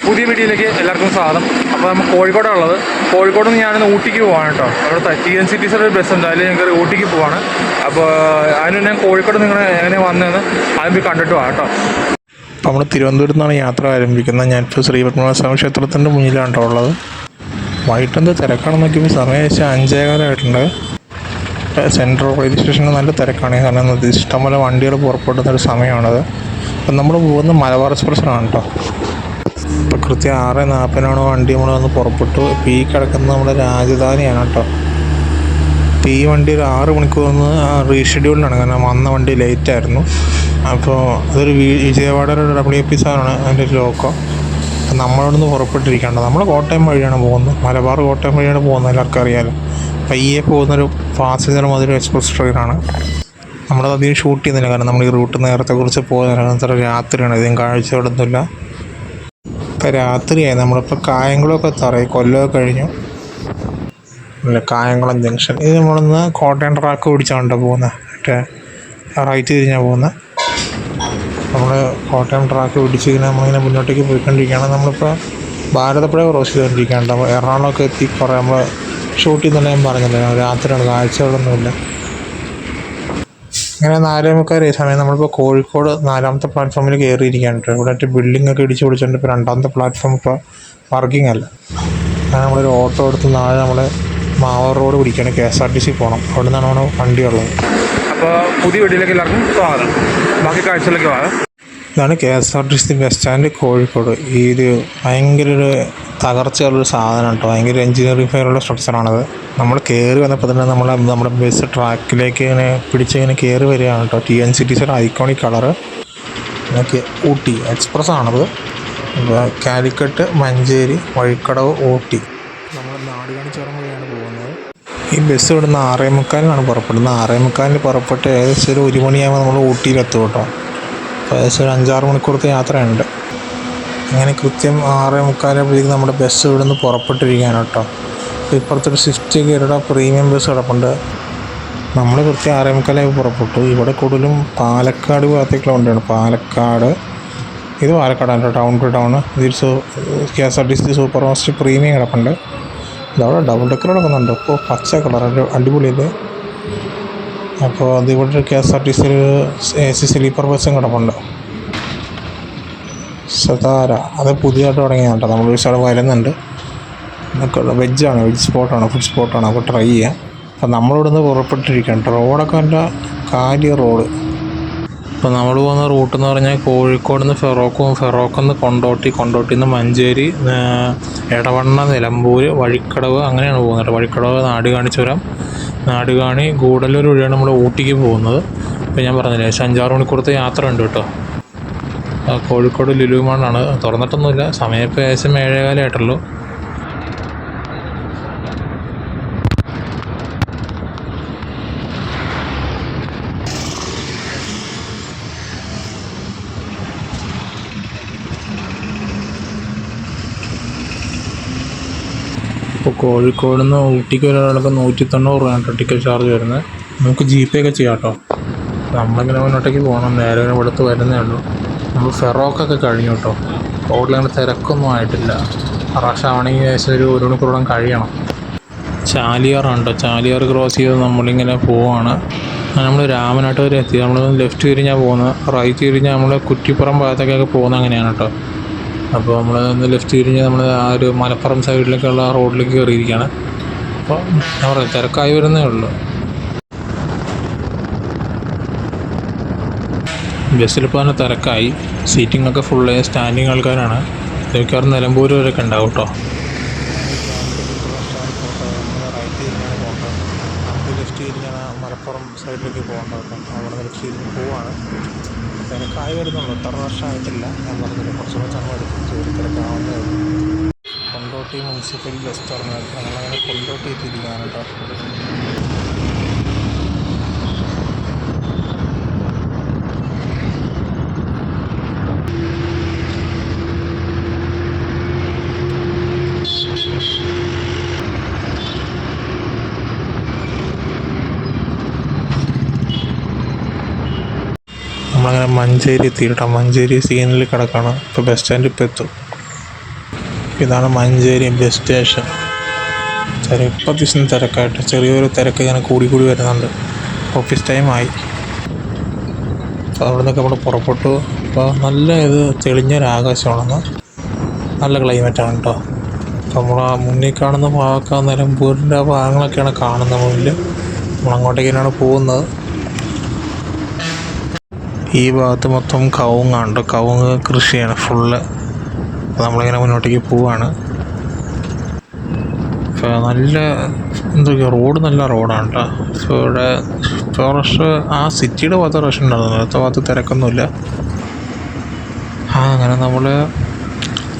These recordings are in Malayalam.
പുതിയ വീഡിയോയിലേക്ക് എല്ലാവർക്കും സ്വാഗതം. അപ്പോൾ നമ്മൾ കോഴിക്കോടാണ് ഉള്ളത്. കോഴിക്കോട് നിന്ന് ഞാനിന്ന് ഊട്ടിക്ക് പോവാണ് കേട്ടോ. അവിടെ TNCTCയുടെ ഒരു ബസ് ഉണ്ട്, അതിൽ ഞങ്ങൾക്ക് ഊട്ടിക്ക് പോവാണ്. അപ്പോൾ അതിന് ഞാൻ കോഴിക്കോട് നിങ്ങൾ എങ്ങനെ വന്നതെന്ന് ആദ്യം പോയി കണ്ടിട്ട് പോകാം കേട്ടോ. നമ്മൾ തിരുവനന്തപുരത്ത് നിന്നാണ് യാത്ര ആരംഭിക്കുന്നത്. ഞാനിപ്പോൾ ശ്രീപത്മനാഭസ്വാമി ക്ഷേത്രത്തിൻ്റെ മുന്നിലാണ് കേട്ടോ ഉള്ളത്. വൈകിട്ടെന്ത് തിരക്കാണെന്ന് നോക്കിയപ്പോൾ സമയം വെച്ചാൽ 5:15 സെൻട്രൽ റെയിൽവേ സ്റ്റേഷനിൽ നല്ല തിരക്കാണ്. കാരണം ഇഷ്ടംപോലെ വണ്ടികൾ പുറപ്പെടുന്നൊരു സമയമാണത്. അപ്പം നമ്മൾ പോകുന്ന മലബാർ എക്സ്പ്രസ്സിനാണ് കേട്ടോ. ഇപ്പോൾ കൃത്യം 6:40 വണ്ടി നമ്മൾ വന്ന് പുറപ്പെട്ടു. ഇപ്പോൾ ഈ കിടക്കുന്നത് നമ്മുടെ രാജധാനിയാണ് കേട്ടോ. ഇപ്പോൾ ഈ വണ്ടി ഒരു 6 മണിക്കൂറിന് റീഷെഡ്യൂൾഡാണ്, കാരണം വന്ന വണ്ടി ലേറ്റായിരുന്നു. അപ്പോൾ അതൊരു വിജയവാഡയുടെ WPS ആണ് അതിൻ്റെ ഒരു ലോക്കോ. അപ്പം നമ്മളവിടുന്ന് പുറപ്പെട്ടിരിക്കേണ്ടത് നമ്മൾ കോട്ടയം വഴിയാണ് പോകുന്നത്. മലബാർ കോട്ടയം വഴിയാണ് പോകുന്നത്, എല്ലാവർക്കും അറിയാമല്ലോ. പയ്യെ പോകുന്നൊരു പാസഞ്ചർ മാതിരി എക്സ്പ്രസ് ട്രെയിനാണ്. നമ്മളത് അധികം ഷൂട്ട് ചെയ്യുന്നില്ല, കാരണം നമ്മൾ ഈ റൂട്ട് നേരത്തെ കുറിച്ച് പോകുന്നതിന് അത്ര രാത്രിയാണ്, അധികം കാഴ്ചകളൊന്നുമില്ല. ഇപ്പം രാത്രിയായി. നമ്മളിപ്പോൾ കായംകുളമൊക്കെ എത്താറായി, കൊല്ലമൊക്കെ കഴിഞ്ഞു. അല്ല, കായംകുളം ജംഗ്ഷൻ. ഇത് നമ്മളിന്ന് കോട്ടയം ട്രാക്ക് പിടിച്ചാണ് പോകുന്നത്. മറ്റേ റൈറ്റ് തിരിഞ്ഞാണ് പോകുന്നത്. നമ്മൾ കോട്ടയം ട്രാക്ക് പിടിച്ച് ഇങ്ങനെ നമ്മളിങ്ങനെ മുന്നോട്ടേക്ക് പോയിക്കൊണ്ടിരിക്കുകയാണ്. നമ്മളിപ്പോൾ ഭാരതപ്പുഴ ക്രോസ് ചെയ്തുകൊണ്ടിരിക്കുകയാണ്. അപ്പോൾ എറണാകുളമൊക്കെ എത്തി കുറേ നമ്മൾ ഷൂട്ട് ചെയ്യുന്നുണ്ട്. ഞാൻ പറഞ്ഞില്ല, രാത്രിയാണ്, കാഴ്ചകളൊന്നുമില്ല. ഇങ്ങനെ 4:45 സമയം നമ്മളിപ്പോൾ കോഴിക്കോട് 4ാമത്തെ പ്ലാറ്റ്ഫോമിൽ കയറിയിരിക്കുകയാണ്. ഇവിടെ ബിൽഡിംഗ് ഒക്കെ ഇടിച്ച് പിടിച്ചിട്ടുണ്ട്. ഇപ്പോൾ 2ാമത്തെ പ്ലാറ്റ്ഫോം ഇപ്പോൾ വർക്കിംഗ് അല്ല. അങ്ങനെ നമ്മളൊരു ഓട്ടോ എടുത്ത് നാളെ നമ്മൾ മാവൂർ റോഡ് പിടിക്കുകയാണ്. KSRTC പോകണം. അവിടെ നിന്നാണ് നമ്മുടെ വണ്ടി ഉള്ളത്. അപ്പോൾ പുതിയ വീഡിയോയിലേക്ക് എല്ലാവർക്കും സ്വാഗതം. ബാക്കി കാഴ്ചയിലേക്ക് പോകാം. ഇതാണ് KSRTC ബസ് സ്റ്റാൻഡ് കോഴിക്കോട്. ഈ ഒരു ഭയങ്കര ഒരു തകർച്ചയുള്ളൊരു സാധനം കേട്ടോ. ഭയങ്കര എഞ്ചിനീയറിംഗ് ഫെയറുള്ള സ്ട്രക്ചറാണത്. നമ്മൾ കയറി വന്നപ്പോൾ തന്നെ നമ്മുടെ ബസ് ട്രാക്കിലേക്ക് ഇങ്ങനെ പിടിച്ചിങ്ങനെ കയറി വരികയാണ് കേട്ടോ. TNCTCയുടെ iconic colour. Okay, Ooty express ആണത്. കാലിക്കട്ട്, മഞ്ചേരി, വഴിക്കടവ്, ഊട്ടി. നമ്മൾ നാടുകാണി ചുരം വഴിയാണ് പോകുന്നത്. ഈ ബസ് ഇവിടുന്ന് 6:45 പുറപ്പെടുന്നത്. 6:45 പുറപ്പെട്ട് ഏകദേശം ഒരു 1 മണിയാകുമ്പോൾ നമ്മൾ ഊട്ടിയിലെത്തും കേട്ടോ. ഏകദേശം ഒരു 5-6 മണിക്കൂറത്തെ യാത്രയുണ്ട്. അങ്ങനെ കൃത്യം 6:45 നമ്മുടെ ബസ് ഇവിടെ നിന്ന് പുറപ്പെട്ടിരിക്കുകയാണ് കേട്ടോ. ഇപ്പുറത്തൊരു സ്വിഫ്റ്റ് ഗിയറുടെ പ്രീമിയം ബസ് കിടപ്പുണ്ട്. നമ്മൾ കൃത്യം 6:45 പുറപ്പെട്ടു. ഇവിടെ കൂടുതലും പാലക്കാട് ഭാഗത്തേക്കുള്ള വണ്ടിയാണ്. പാലക്കാട്, ഇത് പാലക്കാടാണ് കേട്ടോ, ടൗൺ ടു ടൗൺ. ഇതിൽ KSRTC സൂപ്പർ ഫാസ്റ്റ് പ്രീമിയം കിടപ്പുണ്ട്. ഇതവിടെ ഡബിൾ ഡെക്കർ കിടക്കുന്നുണ്ട്. ഇപ്പോൾ പച്ച കളർ അടിപൊളിയിൽ. അപ്പോൾ അതിവിടെ KSRTC AC സ്ലീപ്പർ ബസ്സും കിടപ്പുണ്ട്. സതാര, അത് പുതിയതായിട്ട് തുടങ്ങിയതാണ് കേട്ടോ. നമ്മൾ ഒരു സ്ഥലം വരുന്നുണ്ട്. വെജ് സ്പോട്ടാണ്, ഫുഡ് സ്പോട്ടാണ്. അപ്പോൾ ട്രൈ ചെയ്യാം. അപ്പോൾ നമ്മളിവിടെ നിന്ന് പുറപ്പെട്ടിരിക്കുകയാണ്. റോഡൊക്കെ നല്ല കാലിയ റോഡ്. ഇപ്പോൾ നമ്മൾ പോകുന്ന റൂട്ട് എന്ന് പറഞ്ഞാൽ കോഴിക്കോട് നിന്ന് ഫെറോക്കിൽ നിന്ന് കൊണ്ടോട്ടിയിൽ നിന്ന് മഞ്ചേരി, എടവണ്ണ, നിലമ്പൂർ, വഴിക്കടവ്, അങ്ങനെയാണ് പോകുന്നത്. വഴിക്കടവ്, നാടുകാണി ചുരം, നാടുകാണി, ഗൂഡല്ലൂർ വഴിയാണ് നമ്മൾ ഊട്ടിക്ക് പോകുന്നത്. ഇപ്പോൾ ഞാൻ പറഞ്ഞില്ലേ, 5-6 മണിക്കൂറത്തെ യാത്ര ഉണ്ട് കേട്ടോ. കോഴിക്കോട് ലുലു മാളാണ്, തുറന്നിട്ടൊന്നുമില്ല. സമയം ഇപ്പോൾ ഏകദേശം 7:15 ആയിട്ടുള്ളൂ. ഇപ്പോൾ കോഴിക്കോട് നിന്ന് ഊട്ടിക്ക് ഒരാൾക്ക് 190 രൂപയാണ് ടിക്കറ്റ് ചാർജ് വരുന്നത്. നമുക്ക് GPay ഒക്കെ ചെയ്യാം കേട്ടോ. നമ്മളിങ്ങനെ മുന്നോട്ടേക്ക് പോകണം. നേരെ ഇവിടുത്തെ വരുന്നേ ഉള്ളൂ. നമ്മൾ ഫെറോക്കൊക്കെ കഴിഞ്ഞു കേട്ടോ. റോഡിലങ്ങനെ തിരക്കൊന്നും ആയിട്ടില്ല. റഷാണെങ്കിൽ ഏകദേശം ഒരു 1 മണിക്കൂറോളം കഴിയണം. ചാലിയാറാണ് കേട്ടോ. ചാലിയാർ ക്രോസ് ചെയ്ത് നമ്മളിങ്ങനെ പോവാണ്. നമ്മൾ രാമനാട്ട് വരെ എത്തി. നമ്മൾ ലെഫ്റ്റ് തിരിഞ്ഞാൽ പോകുന്നത്. റൈറ്റ് തിരിഞ്ഞാൽ നമ്മൾ കുറ്റിപ്പുറം ഭാഗത്തേക്കൊക്കെ പോകുന്നത് അങ്ങനെയാണ് കേട്ടോ. അപ്പോൾ നമ്മൾ ലെഫ്റ്റ് തിരിഞ്ഞ് നമ്മൾ ആ ഒരു മലപ്പുറം സൈഡിലേക്കുള്ള റോഡിലേക്ക് കയറിയിരിക്കുകയാണ്. അപ്പോൾ ഞാൻ പറയാം, തിരക്കായി വരുന്നേ ഉള്ളൂ. ബസ്സിലിപ്പോൾ തന്നെ തിരക്കായി. സീറ്റിങ്ങൊക്കെ ഫുള്ള് സ്റ്റാൻഡിങ് ആൾക്കാരാണ്. മിക്കവാറും നിലമ്പൂർ വരെയൊക്കെ ഉണ്ടാവും കേട്ടോ. ലെഫ്റ്റ് തിരിഞ്ഞാണ് മലപ്പുറം സൈഡിലേക്ക് പോകേണ്ടത്. അവിടെ ലെഫ്റ്റ് തിരിഞ്ഞ് പോവാണ്. തിരക്കായി വരുന്നുള്ളൂ. ഇത്ര വർഷമായിട്ടില്ല. ഞാൻ പറഞ്ഞില്ല, കുറച്ചുകൂടെ സമയം എടുക്കും. ജോലി തിരക്കാവുന്നേ ഉള്ളൂ. Kondotty municipal bus terminal. നമ്മളങ്ങനെ കൊണ്ടോട്ടി എത്തിയിരിക്കുകയാണ് കേട്ടോ. നമ്മളങ്ങനെ മഞ്ചേരി എത്തി കേട്ടോ. മഞ്ചേരി സീനിൽ കിടക്കണം. ഇപ്പോൾ ബസ് സ്റ്റാൻഡിൽ ഇപ്പോൾ എത്തും. ഇതാണ് മഞ്ചേരി ബസ് സ്റ്റേഷൻ. ഇപ്പോൾ അത്യാവശ്യം തിരക്കായിട്ട് ചെറിയൊരു തിരക്ക് ഇങ്ങനെ കൂടി വരുന്നുണ്ട്. ഓഫീസ് ടൈമായി. അപ്പോൾ അവിടെ നിന്നൊക്കെ നമ്മൾ പുറപ്പെട്ടു. അപ്പോൾ നല്ല തെളിഞ്ഞൊരാകാശമാണെന്ന്, നല്ല ക്ലൈമറ്റാണ് കേട്ടോ. അപ്പോൾ നമ്മൾ ആ മുന്നിൽ കാണുന്ന ഭാഗമൊക്കെ നിലമ്പൂരിൻ്റെ ആ ഭാഗങ്ങളൊക്കെയാണ് കാണുന്നത് മുന്നിൽ. നമ്മളങ്ങോട്ടേക്കാണ് പോകുന്നത്. ഈ ഭാഗത്ത് മൊത്തം കവുങ്ങാണ്, കവുങ്ങ് കൃഷിയാണ് ഫുള്ള്. അപ്പോൾ നമ്മളിങ്ങനെ മുന്നോട്ടേക്ക് പോവാണ്. ഇപ്പോൾ നല്ല റോഡ് നല്ല റോഡാണ് കേട്ടോ. ഇപ്പോൾ ഇവിടെ ഫോറസ്റ്റ് ആ സിറ്റിയുടെ ഭാഗത്ത് റഷ് ഉണ്ടായിരുന്നു, അടുത്ത ഭാഗത്ത് തിരക്കൊന്നുമില്ല. അങ്ങനെ നമ്മൾ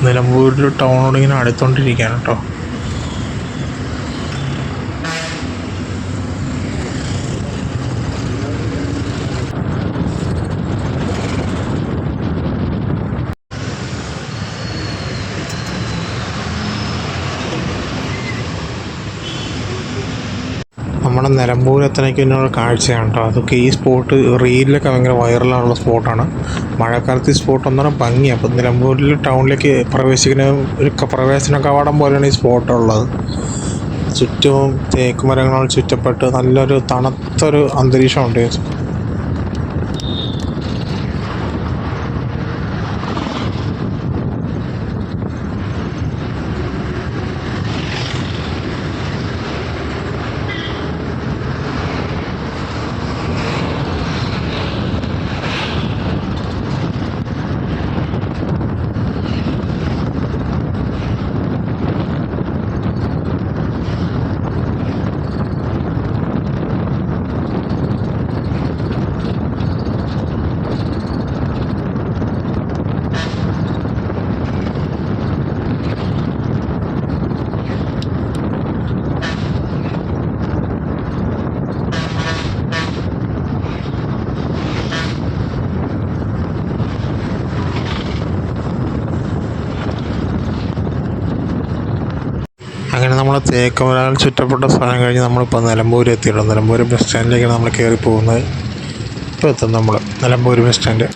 നിലമ്പൂരിൽ ടൗണോട് ഇങ്ങനെ അടുത്തോണ്ടിരിക്കുകയാണ് കേട്ടോ. നമ്മുടെ നിലമ്പൂർ എത്തനയ്ക്ക് തന്നെയുള്ള കാഴ്ചയാണ് കേട്ടോ. അതൊക്കെ ഈ സ്പോട്ട് റീലിലൊക്കെ ഭയങ്കര വൈറലാണുള്ള സ്പോട്ടാണ്. മഴക്കാലത്ത് ഈ സ്പോട്ട് ഒന്നര ഭംഗിയാണ്. അപ്പോൾ നിലമ്പൂരിൽ ടൗണിലേക്ക് പ്രവേശിക്കുന്ന ഒരു പ്രവേശന കവാടം പോലെയാണ് ഈ സ്പോട്ടുള്ളത്. ചുറ്റും തേക്ക് മരങ്ങളാൽ ചുറ്റപ്പെട്ട് നല്ലൊരു തണുത്തൊരു അന്തരീക്ഷമുണ്ട്. അങ്ങനെ നമ്മൾ തേക്കുമരാൽ ചുറ്റപ്പെട്ട സ്ഥലം കഴിഞ്ഞ് നമ്മളിപ്പോൾ നിലമ്പൂർ എത്തിയിട്ടുണ്ട്. നിലമ്പൂർ ബസ് സ്റ്റാൻഡിലേക്കാണ് നമ്മൾ കയറി പോകുന്നത്. ഇപ്പോൾ എത്തും നമ്മൾ നിലമ്പൂർ ബസ് സ്റ്റാൻഡ്.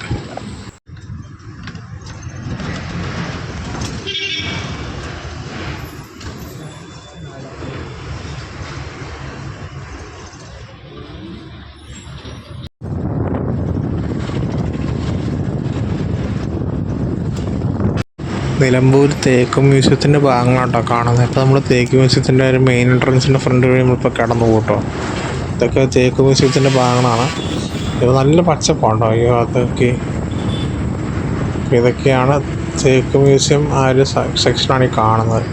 നിലമ്പൂർ തേക്ക് മ്യൂസിയത്തിൻ്റെ ഭാഗങ്ങളാട്ടോ കാണുന്നത്. ഇപ്പോൾ നമ്മൾ തേക്ക് മ്യൂസിയത്തിൻ്റെ ഒരു മെയിൻ എൻട്രൻസിൻ്റെ ഫ്രണ്ട് വഴി നമ്മളിപ്പോൾ കടന്നു പോകട്ടോ. ഇതൊക്കെ തേക്ക് മ്യൂസിയത്തിൻ്റെ ഭാഗങ്ങളാണ്. ഇത് നല്ല പച്ചപ്പാണ്ടോ ഈ ഭാഗത്തൊക്കെ. ഇതൊക്കെയാണ് തേക്ക് മ്യൂസിയം. ആ ഒരു സെക്ഷനാണ് ഈ കാണുന്നത്.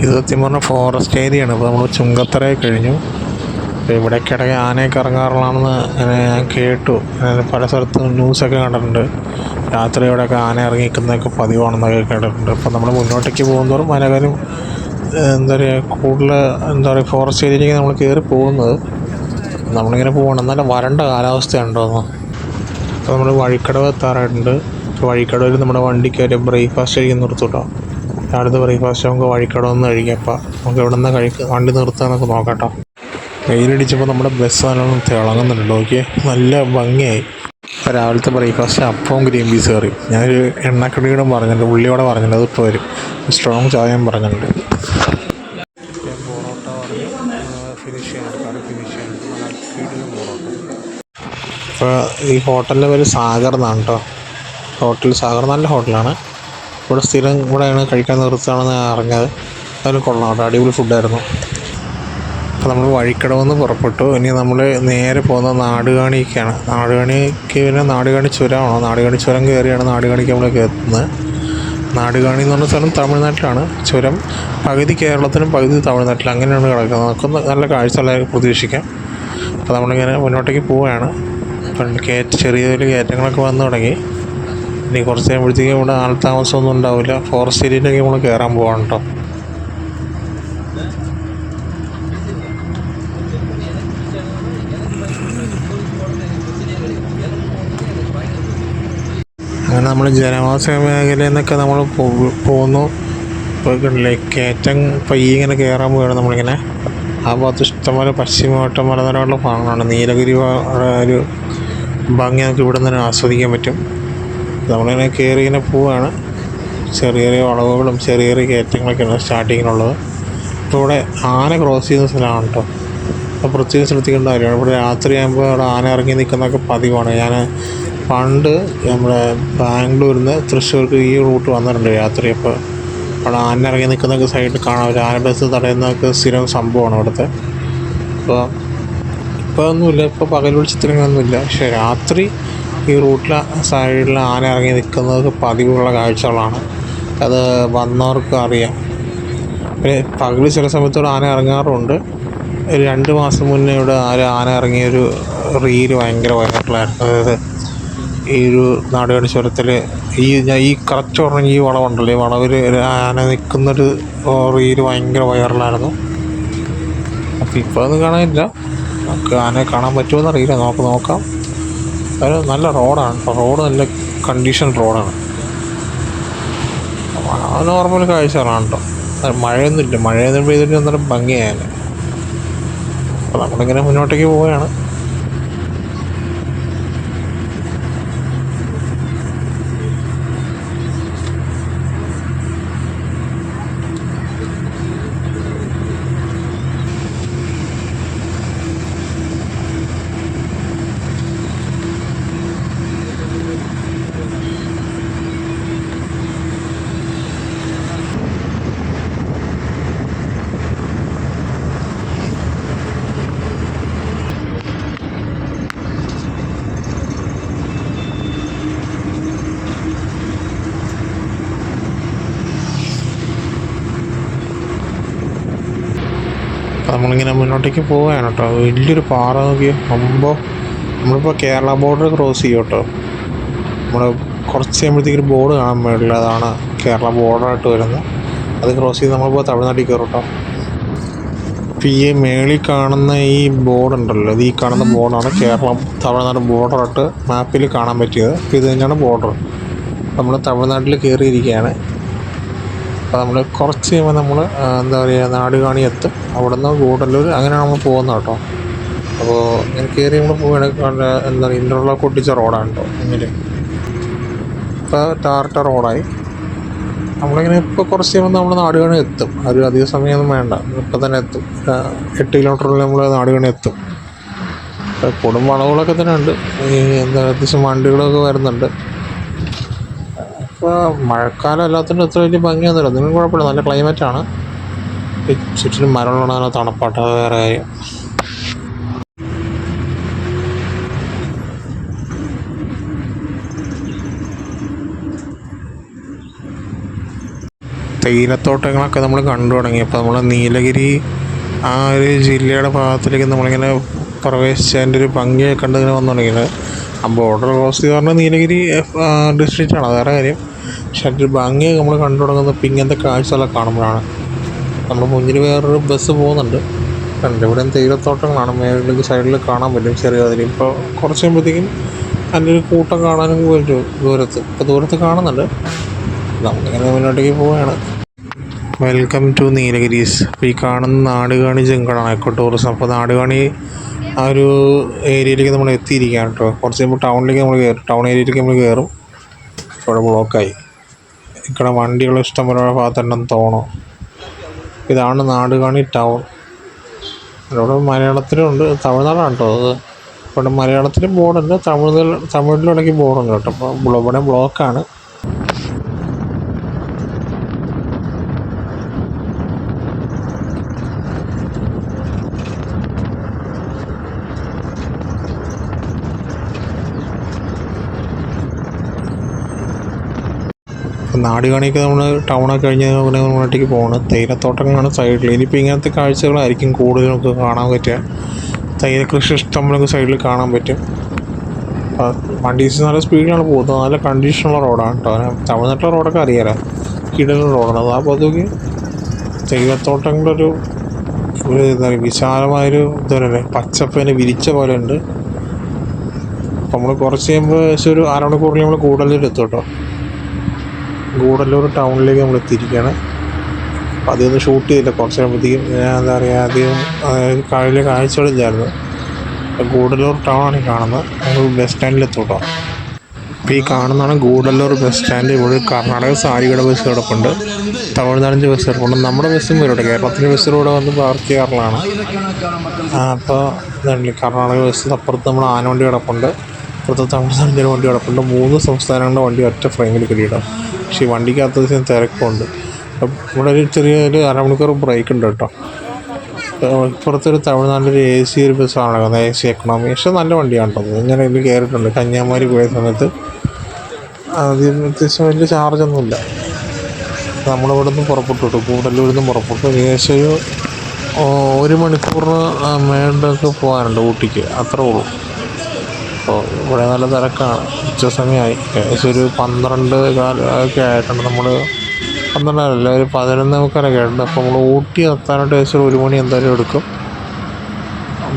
ഇത് സത്യം പറഞ്ഞാൽ ഫോറസ്റ്റ് ഏരിയയാണ്. ഇപ്പോൾ നമ്മൾ ചുങ്കത്തറയെ കഴിഞ്ഞു. അപ്പോൾ ഇവിടേക്കിടയ്ക്ക് ആനയൊക്കെ ഇറങ്ങാറുള്ളതാണെന്ന് ഞാൻ കേട്ടു. പല സ്ഥലത്തും ന്യൂസൊക്കെ കണ്ടിട്ടുണ്ട്. രാത്രി ഇവിടെയൊക്കെ ആന ഇറങ്ങിക്കുന്നതൊക്കെ പതിവാണെന്നൊക്കെ കേട്ടിട്ടുണ്ട്. അപ്പോൾ നമ്മൾ മുന്നോട്ടേക്ക് പോകുന്നതോറും അതിനേക്കാളും കൂടുതൽ ഫോറസ്റ്റ് ഏരിയയിലേക്ക് നമ്മൾ കയറി പോകുന്നത്. നമ്മളിങ്ങനെ പോകണം. എന്നാലും വരണ്ട കാലാവസ്ഥയുണ്ടോന്ന്. അപ്പോൾ നമ്മൾ വഴിക്കടവ് എത്താറായിട്ടുണ്ട്. അപ്പോൾ വഴിക്കടവിൽ നമ്മുടെ വണ്ടിക്ക് ഒരു ബ്രേക്ക്ഫാസ്റ്റ് കഴിക്കാൻ നിർത്തും. അടുത്ത ബ്രേക്ക്ഫാസ്റ്റ് നമുക്ക് വഴിക്കടവെന്ന് കഴിക്കാം. അപ്പോൾ നമുക്ക് എവിടെ നിന്ന് വണ്ടി നിർത്തുകയെന്നൊക്കെ നോക്കട്ടോ. വെയിലടിച്ചപ്പോൾ നമ്മുടെ ബസ് നല്ലോണം തിളങ്ങുന്നുണ്ട്. നോക്കിയേ, നല്ല ഭംഗിയായി. അപ്പോൾ രാവിലത്തെ ബ്രേക്ക്ഫാസ്റ്റ് അപ്പവും ഗ്രീൻ പീസ് കറി. ഞാനൊരു എണ്ണക്കടിയോടും പറഞ്ഞിട്ടുണ്ട്, ഉള്ളിയോടെ പറഞ്ഞിട്ടുണ്ട്. അതിപ്പോൾ വരും. സ്ട്രോങ് ചായയും പറഞ്ഞിട്ടുണ്ട്. പൊറോട്ട ഫിനിഷ് ചെയ്യാനുണ്ട്, കറി ഫിനിഷ് ചെയ്യാനുണ്ട്. പൊറോട്ട. അപ്പോൾ ഈ ഹോട്ടലിൻ്റെ പേര് സാഗർ എന്നാണ് കേട്ടോ. ഹോട്ടൽ സാഗർ നല്ല ഹോട്ടലാണ്. ഇവിടെ സ്ഥിരം ഇവിടെയാണ് കഴിക്കാൻ നിർത്തുകയാണെന്ന് ഞാൻ അറിഞ്ഞത്. അതിലും കൊള്ളാം കേട്ടോ, അടിപൊളി ഫുഡായിരുന്നു. അപ്പോൾ നമ്മൾ വഴിക്കടവെന്ന് പുറപ്പെട്ടു. ഇനി നമ്മൾ നേരെ പോകുന്നത് നാടുകാണിക്കാണ്. നാടുകാണിക്ക് പിന്നെ നാടുകാണി ചുരമാണോ, നാടുകാണി ചുരം കയറിയാണ് നാടുകാണിക്ക് നമ്മൾ എത്തുന്നത്. നാടുകാണി എന്ന് പറഞ്ഞ സ്ഥലം തമിഴ്നാട്ടിലാണ്. ചുരം പകുതി കേരളത്തിലും പകുതി തമിഴ്നാട്ടിലും അങ്ങനെയാണ് കിടക്കുന്നത്. നമുക്ക് നല്ല കാഴ്ചകൾ പ്രതീക്ഷിക്കാം. അപ്പോൾ നമ്മളിങ്ങനെ മുന്നോട്ടേക്ക് പോവുകയാണ്. അപ്പം ചെറിയൊരു കയറ്റങ്ങളൊക്കെ വന്നു തുടങ്ങി. ഇനി കുറച്ച് കഴിയുമ്പോഴത്തേക്കും ഇവിടെ ആൾത്താമസമൊന്നും ഉണ്ടാവില്ല. ഫോറസ്റ്റ് ഏരിയയിലേക്ക് നമ്മൾ കയറാൻ പോവാണ് കേട്ടോ. അങ്ങനെ നമ്മൾ ജനവാസ മേഖലയിൽ നിന്നൊക്കെ നമ്മൾ പോകുന്നു. ഇപ്പോൾ കണ്ടില്ലേ കയറ്റം പയ്യെ ഇങ്ങനെ കയറാൻ പോവുകയാണ് നമ്മളിങ്ങനെ. ആ ഭാഗത്ത് ഇഷ്ടംപോലെ പശ്ചിമഘട്ട മലനിരകളുടെ ഭാഗങ്ങളാണ്. നീലഗിരി ഒരു ഭംഗി നമുക്ക് ഇവിടെ നിന്ന് തന്നെ ആസ്വദിക്കാൻ പറ്റും. നമ്മളിങ്ങനെ കയറി ഇങ്ങനെ പോവുകയാണ്. ചെറിയ ചെറിയ വളവുകളും ചെറിയ ചെറിയ കയറ്റങ്ങളൊക്കെയാണ് സ്റ്റാർട്ടിങ്ങിനുള്ളത്. ഇപ്പോൾ ഇവിടെ ആന ക്രോസ് ചെയ്യുന്ന സ്ഥലമാണ് കേട്ടോ. അപ്പോൾ പ്രത്യേകം ശ്രദ്ധിക്കേണ്ട കാര്യമാണ്. ഇവിടെ രാത്രിയാകുമ്പോൾ അവിടെ ആന ഇറങ്ങി നിൽക്കുന്നതൊക്കെ പതിവാണ്. ഞാൻ പണ്ട് നമ്മുടെ ബാംഗ്ലൂരിൽ നിന്ന് തൃശ്ശൂർക്ക് ഈ റൂട്ട് വന്നിട്ടുണ്ട് രാത്രി. അപ്പോൾ അവിടെ ആന ഇറങ്ങി നിൽക്കുന്നതൊക്കെ സൈഡിൽ കാണാം. ഒരു ആന ബസ് തടയുന്നതൊക്കെ സ്ഥിരം സംഭവമാണ് ഇവിടുത്തെ. ഇപ്പോൾ ഒന്നുമില്ല, ഇപ്പോൾ പകൽ വെളിച്ചത്തിലൊന്നുമില്ല. പക്ഷേ രാത്രി ഈ റൂട്ടിലെ സൈഡിൽ ആന ഇറങ്ങി നിൽക്കുന്നത് പതിവുള്ള കാഴ്ചകളാണ്. അത് വന്നവർക്ക് അറിയാം. പിന്നെ പകൽ ചില സമയത്തോടെ ആന ഇറങ്ങാറുണ്ട്. ഒരു 2 മാസം മുന്നേ ഇവിടെ ആന ഇറങ്ങിയൊരു റീല് ഭയങ്കര വൈറലായിരുന്നു. അതായത് ഈ ഒരു നാടുകാണി ചുരത്തിൽ ഈ കറക്റ്റ് പറഞ്ഞ ഈ വളവുണ്ടല്ലോ, ഈ വളവിൽ ആന നിൽക്കുന്നൊരു റീല് ഭയങ്കര വൈറലായിരുന്നു. അപ്പോൾ ഇപ്പോൾ ഒന്നും കാണാനില്ല. നമുക്ക് ആനയെ കാണാൻ പറ്റുമോ അറിയില്ല, നമുക്ക് നോക്കാം. അത് നല്ല റോഡാണ് കേട്ടോ. റോഡ് നല്ല കണ്ടീഷൻ റോഡാണ്. നോർമൽ കാഴ്ചകളാണ് കേട്ടോ. മഴയൊന്നുമില്ല. മഴയൊന്നും പെയ്തിട്ട് അന്നേരം ഭംഗിയായാലും. അപ്പോൾ നമ്മളിങ്ങനെ മുന്നോട്ടേക്ക് പോവുകയാണ്. നമ്മളിങ്ങനെ മുന്നോട്ടേക്ക് പോവുകയാണ് കേട്ടോ. വലിയൊരു പാറ നോക്കിയോ സംഭവം. നമ്മളിപ്പോൾ കേരള ബോർഡർ ക്രോസ് ചെയ്യും കേട്ടോ. നമ്മൾ കുറച്ച് കഴിയുമ്പോഴത്തേക്കൊരു ബോർഡ് കാണാൻ വേണ്ടില്ല, അതാണ് കേരള ബോർഡറായിട്ട് വരുന്നത്. അത് ക്രോസ് ചെയ്ത് നമ്മളിപ്പോൾ തമിഴ്നാട്ടിൽ കയറും കേട്ടോ. ഇപ്പോൾ ഈ മേളിൽ കാണുന്ന ഈ ബോർഡ് ഉണ്ടല്ലോ, ഇത് ഈ കാണുന്ന ബോർഡാണ് കേരളം തമിഴ്നാട് ബോർഡറായിട്ട് മാപ്പിൽ കാണാൻ പറ്റിയത്. അപ്പോൾ ഇത് തന്നെയാണ് ബോർഡർ. നമ്മൾ തമിഴ്നാട്ടിൽ കയറിയിരിക്കുകയാണ്. അപ്പോൾ നമ്മൾ കുറച്ച് കഴിയുമ്പോൾ നമ്മൾ എന്താ പറയുക നാടുകാണി എത്തും. അവിടെ നിന്ന് ഗൂഡല്ലൂർ അങ്ങനെയാണ് നമ്മൾ പോകുന്നത് കേട്ടോ. അപ്പോൾ ഇങ്ങനെ കയറി നമ്മൾ പോവുകയാണെങ്കിൽ എന്താ പറയുക ഇൻ്റർലോക്ക് ഒട്ടിച്ച റോഡാണ് കേട്ടോ മുന്നിൽ. ഇപ്പോൾ ടാറിട്ട റോഡായി. നമ്മളിങ്ങനെ ഇപ്പോൾ കുറച്ച് കഴിയുമ്പോൾ നമ്മൾ നാടുകാണി എത്തും. ഒരു അധിക സമയമൊന്നും വേണ്ട, ഇപ്പം തന്നെ എത്തും. 8 കിലോമീറ്ററിൽ നമ്മൾ നാടുകാണി എത്തും. കൊടും വളവുകളൊക്കെ തന്നെ ഉണ്ട്. എന്താ അത്യാവശ്യം വണ്ടികളൊക്കെ വരുന്നുണ്ട്. ഇപ്പോൾ മഴക്കാലം അല്ലാത്തതിൻ്റെ അത്ര വലിയ ഭംഗിയൊന്നുമില്ല. അതിനും കുഴപ്പമില്ല, നല്ല ക്ലൈമറ്റാണ്. ചുറ്റിനും മരങ്ങളുള്ള നല്ല തണുപ്പാട്ട്, അത് വേറെ കാര്യം. തേയിലത്തോട്ടങ്ങളൊക്കെ നമ്മൾ കണ്ടു തുടങ്ങി. അപ്പോൾ നമ്മൾ നീലഗിരി ആ ഒരു ജില്ലയുടെ ഭാഗത്തിലേക്ക് നമ്മളിങ്ങനെ പ്രവേശിച്ചതിൻ്റെ ഒരു ഭംഗിയൊക്കെ കണ്ട് ഇങ്ങനെ വന്നു തുടങ്ങിയത്. ആ ബോർഡർ ക്രോസ് ചെയ്ത് പറഞ്ഞാൽ നീലഗിരി ഡിസ്ട്രിക്റ്റാണ്, അത് വേറെ കാര്യം. പക്ഷെ അതിൻ്റെ ഭംഗിയൊക്കെ നമ്മൾ കണ്ടു തുടങ്ങുന്നത് ഇപ്പം ഇങ്ങനത്തെ കാഴ്ചകളൊക്കെ കാണുമ്പോഴാണ്. നമ്മുടെ മുന്നിൽ വേറൊരു ബസ് പോകുന്നുണ്ട്. കണ്ട് ഇവിടെ തേയിലത്തോട്ടങ്ങളാണ് മേളിലേക്ക് സൈഡിൽ കാണാൻ പറ്റും ചെറിയ അതിൽ. ഇപ്പോൾ കുറച്ച് കഴിയുമ്പോഴത്തേക്കും അതിൻ്റെ ഒരു കൂട്ടം കാണാനും പറ്റും ദൂരത്ത്. ഇപ്പോൾ ദൂരത്ത് കാണുന്നുണ്ട്. നമ്മളിങ്ങനെ മുന്നോട്ടേക്ക് പോവുകയാണ്. Welcome to Nilgiris. അപ്പോൾ ഈ കാണുന്ന നാടുകാണി ജംഗിളാണ് എക്കോ ടൂറിസം. അപ്പോൾ നാടുകാണി ആ ഒരു ഏരിയയിലേക്ക് നമ്മൾ എത്തിയിരിക്കുകയാണ് കേട്ടോ. കുറച്ച് കഴിയുമ്പോൾ ടൗണിലേക്ക് നമ്മൾ കയറും. ടൗൺ ഏരിയയിലേക്ക് നമ്മൾ കയറും. ഇവിടെ ബ്ലോക്കായി. ഇവിടെ വണ്ടികൾ ഇഷ്ടംപോലെ ഭാഗത്തുണ്ടെന്ന് തോന്നും. ഇതാണ് നാടുകാണി ടൗൺ. ഇവിടെ മലയാളത്തിലുണ്ട്, തമിഴ്നാടാണ് കേട്ടോ അത്. ഇവിടെ മലയാളത്തിലും ബോർഡുണ്ട്, തമിഴിലിടയ്ക്ക് ബോർഡുണ്ട് കേട്ടോ. അപ്പോൾ ഇവിടെ ബ്ലോക്കാണ്. നാടുകാണിയൊക്കെ നമ്മൾ ടൗണൊക്കെ കഴിഞ്ഞ് മുന്നോട്ടേക്ക് പോകുന്നത്. തേയിലത്തോട്ടങ്ങളാണ് സൈഡിൽ. ഇനിയിപ്പോൾ ഇങ്ങനത്തെ കാഴ്ചകളായിരിക്കും കൂടുതലും നമുക്ക് കാണാൻ പറ്റുക. തേയില കൃഷി ഇഷ്ടം നമുക്ക് സൈഡിൽ കാണാൻ പറ്റും. വണ്ടീസ് നല്ല സ്പീഡിലാണ് പോകുന്നത്. നല്ല കണ്ടീഷനുള്ള റോഡാണ് കേട്ടോ. തമിഴ്നാട്ടിലെ റോഡൊക്കെ അറിയാലോ, കിടലുള്ള റോഡാണ്. അത് അപ്പോൾ അതൊക്കെ തേയിലത്തോട്ടങ്ങളുടെ ഒരു എന്താ പറയുക വിശാലമായൊരു എന്താ പറയുക പച്ചപ്പേനെ വിരിച്ച പോലെ ഉണ്ട്. അപ്പോൾ നമ്മൾ കുറച്ച് കഴിയുമ്പോൾ ഏകദേശം ഒരു അരമണിക്കൂറിൽ നമ്മൾ ഗൂഡല്ലൂർ എത്തും കേട്ടോ. ഗൂഡല്ലൂർ ടൗണിലേക്ക് നമ്മൾ എത്തിയിരിക്കുകയാണ്. അപ്പോൾ അതൊന്നും ഷൂട്ട് ചെയ്തില്ല. കുറച്ച് കഴിയുമ്പോഴത്തേക്കും എന്താ പറയുക, അധികം വലിയ കാഴ്ചകളില്ലായിരുന്നു. ഗൂഡല്ലൂർ ടൗണാണ് ഈ കാണുന്നത്. നമ്മൾ ബസ് സ്റ്റാൻഡിലെത്തും കേട്ടോ. ഇപ്പോൾ ഈ കാണുന്നതാണ് ഗൂഡല്ലൂർ ബസ് സ്റ്റാൻഡ്. ഇവിടെ കർണാടക സാരിയുടെ ബസ് കിടപ്പുണ്ട്, തമിഴ്നാടിൻ്റെ ബസ് കിടപ്പുണ്ട്. നമ്മുടെ ബസ്സും വരും, കേരളത്തിൻ്റെ ബസ്സിലൂടെ വന്ന് പാർക്ക് ചെയ്യാറുള്ളതാണ്. അപ്പോൾ ഇതാണ് കർണാടക ബസ്. അപ്പുറത്ത് നമ്മൾ ആനവണ്ടി കിടപ്പുണ്ട്, അപ്പുറത്ത് തമിഴ്നാടിൻ്റെ വണ്ടി കിടപ്പുണ്ട്. 3 സംസ്ഥാനങ്ങളുടെ വണ്ടി ഒറ്റ ഫ്രെയിമിൽ കിട്ടിയിടാം. പക്ഷേ ഈ വണ്ടിക്കകത്ത് തിരക്കുണ്ട്. ഇവിടെ ഒരു ചെറിയൊരു അരമണിക്കൂർ ബ്രേക്ക് ഉണ്ട് കേട്ടോ. ഇപ്പുറത്തൊരു തമിഴ്നാട്ടിലൊരു AC ഒരു ബസ്സാണ് നടക്കുന്നത്, AC എക്കണോമി. പക്ഷേ നല്ല വണ്ടിയാണ് കേട്ടോ. ഞാൻ ഇതിൽ കയറിയിട്ടുണ്ട്. കന്യാകുമാരി പോയ സമയത്ത് അത്യാവശ്യം വലിയ ചാർജൊന്നുമില്ല. നമ്മളിവിടെ നിന്ന് പുറപ്പെട്ടു കേട്ടോ, ഗൂഡല്ലൂരിൽ നിന്ന് പുറപ്പെട്ടു. ഏകദേശം 1 മണിക്കൂറിന് മേളിലൊക്കെ പോകാനുണ്ട് ഊട്ടിക്ക്, അത്രേ ഉള്ളൂ. അപ്പോൾ ഇവിടെ നല്ല തിരക്കാണ്. ഉച്ച സമയമായി, ഏകദേശം ഒരു 12 ഒക്കെ ആയിട്ടുണ്ട്. നമ്മൾ 12 ഒരു 11 മുക്കാലൊക്കെ ആയിട്ടുണ്ട്. അപ്പോൾ നമ്മൾ ഊട്ടി എത്താനായിട്ട് ഏകദേശം 1 മണി എന്തായാലും എടുക്കും.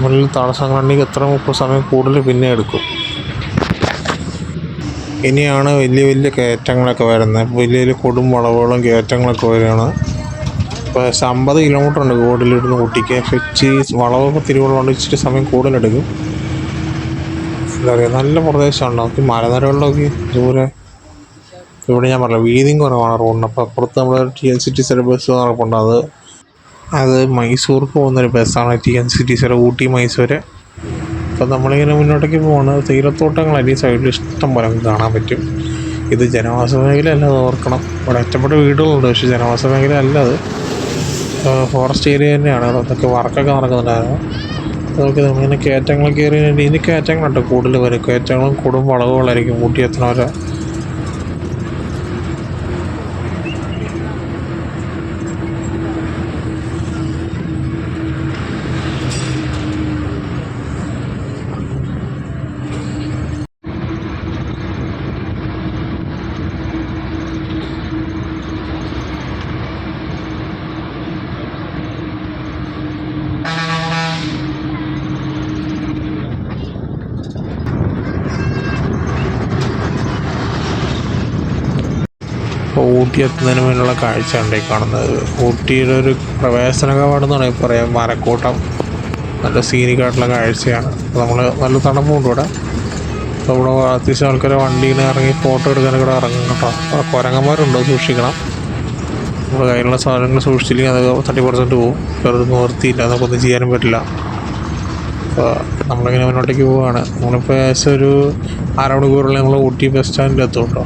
മുന്നിൽ തടസ്സങ്ങളുണ്ടെങ്കിൽ എത്ര സമയം കൂടുതൽ പിന്നെ എടുക്കും. ഇനിയാണ് വലിയ വലിയ കയറ്റങ്ങളൊക്കെ വരുന്നത്. വലിയ വലിയ കൊടും വളവുകളും കയറ്റങ്ങളൊക്കെ വരികയാണ്. ഇപ്പോൾ 50 കിലോമീറ്റർ ഉണ്ട് ഗൂഡല്ലൂരിൽ ഊട്ടിക്ക്. ഇച്ചിരി വളവൊക്കെ തിരിവുള്ളതുകൊണ്ട് ഇച്ചിരി സമയം കൂടുതലെടുക്കും. എന്താ പറയുക, നല്ല പ്രദേശമാണ്. നമുക്ക് മലനിരകളിലൊക്കെ ദൂരെ ഇവിടെ ഞാൻ പറഞ്ഞില്ല, വീതിയും കുറവാണ് റോഡിന്. അപ്പോൾ അപ്പുറത്ത് നമ്മൾ TNCTC ബസ് നടപ്പുണ്ട്. അത് മൈസൂർക്ക് പോകുന്നൊരു ബസ്സാണ്, TNCTC ഊട്ടി മൈസൂർ. അപ്പോൾ നമ്മളിങ്ങനെ മുന്നോട്ടേക്ക് പോവാണ്. തേയിലത്തോട്ടങ്ങളല്ല ഈ സൈഡിൽ ഇഷ്ടം പോലെ കാണാൻ പറ്റും. ഇത് ജനവാസ മേഖല അല്ല, അത് ഓർക്കണം. ഇവിടെ ഒറ്റപ്പെട്ട വീടുകളുണ്ട്, പക്ഷേ ജനവാസ മേഖല അല്ല, അത് ഫോറസ്റ്റ് ഏരിയ തന്നെയാണ്. അതൊക്കെ വർക്കൊക്കെ നടക്കുന്നുണ്ടായിരുന്നു. അതൊക്കെ നമ്മളിങ്ങനെ കയറ്റങ്ങൾ കയറി ഇനി കയറ്റങ്ങളുണ്ട് കൂടുതൽ വരും. കയറ്റങ്ങളും കൊടും വളവുകളായിരിക്കും ഊട്ടി എത്തണവരെ. ഇപ്പോൾ ഊട്ടി എത്തുന്നതിന് മുന്നിലുള്ള കാഴ്ചയാണ് ഈ കാണുന്നത്. ഊട്ടിയുടെ ഒരു പ്രവേശന കവാടം എന്നാണ് പറയാം. മരക്കൂട്ടം നല്ല സീനിക്കായിട്ടുള്ള കാഴ്ചയാണ്. അപ്പോൾ നമ്മൾ നല്ല തണുപ്പുണ്ട് ഇവിടെ. അപ്പോൾ ഇവിടെ അത്യാവശ്യം ആൾക്കാർ വണ്ടിയിൽ ഇറങ്ങി ഫോട്ടോ എടുക്കാനൊക്കെ ഇവിടെ ഇറങ്ങും കേട്ടോ. കുരങ്ങന്മാരുണ്ടോ, സൂക്ഷിക്കണം. നമ്മുടെ കയ്യിലുള്ള സാധനങ്ങൾ സൂക്ഷിച്ചില്ലെങ്കിൽ അത് തട്ടിപ്പറിച്ചിട്ട് പോകും. വെറുതെ നിവർത്തിയില്ല, നമുക്കൊന്നും ചെയ്യാനും പറ്റില്ല. അപ്പോൾ നമ്മളിങ്ങനെ മുന്നോട്ടേക്ക് പോവുകയാണ്. നമ്മളിപ്പോൾ ഏകദേശം ഒരു അരമണിക്കൂറിൽ നമ്മൾ ഊട്ടി ബസ് സ്റ്റാൻഡിൽ എത്തും കേട്ടോ.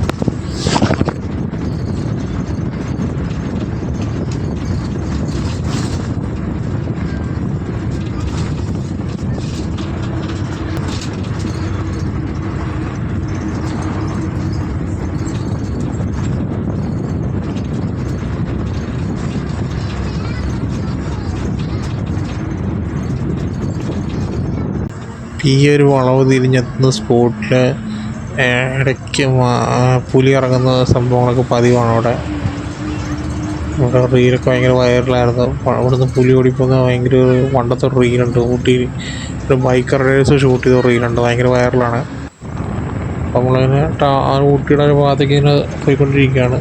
ഈ ഒരു വളവ് തിരിഞ്ഞെത്തുന്ന സ്പോട്ടിൽ ഇടയ്ക്ക് പുലി ഇറങ്ങുന്ന സംഭവങ്ങളൊക്കെ പതിവാണ് ഇവിടെ. ഇവിടെ റീലൊക്കെ ഭയങ്കര വൈറലായിരുന്നു. ഇവിടുന്ന് പുലി ഓടിപ്പോകുന്ന ഭയങ്കര ഒരു പണ്ടത്തെ റീലുണ്ട്. ഊട്ടിയിൽ ഒരു ബൈക്ക് റൈഡേഴ്സ് ഷൂട്ട് ചെയ്ത റീലുണ്ട്, ഭയങ്കര വൈറലാണ്. അപ്പോൾ നമ്മളിങ്ങനെ ഊട്ടിയുടെ ഒരു ഭാഗത്തേക്ക് ഇങ്ങനെ പോയിക്കൊണ്ടിരിക്കുകയാണ്.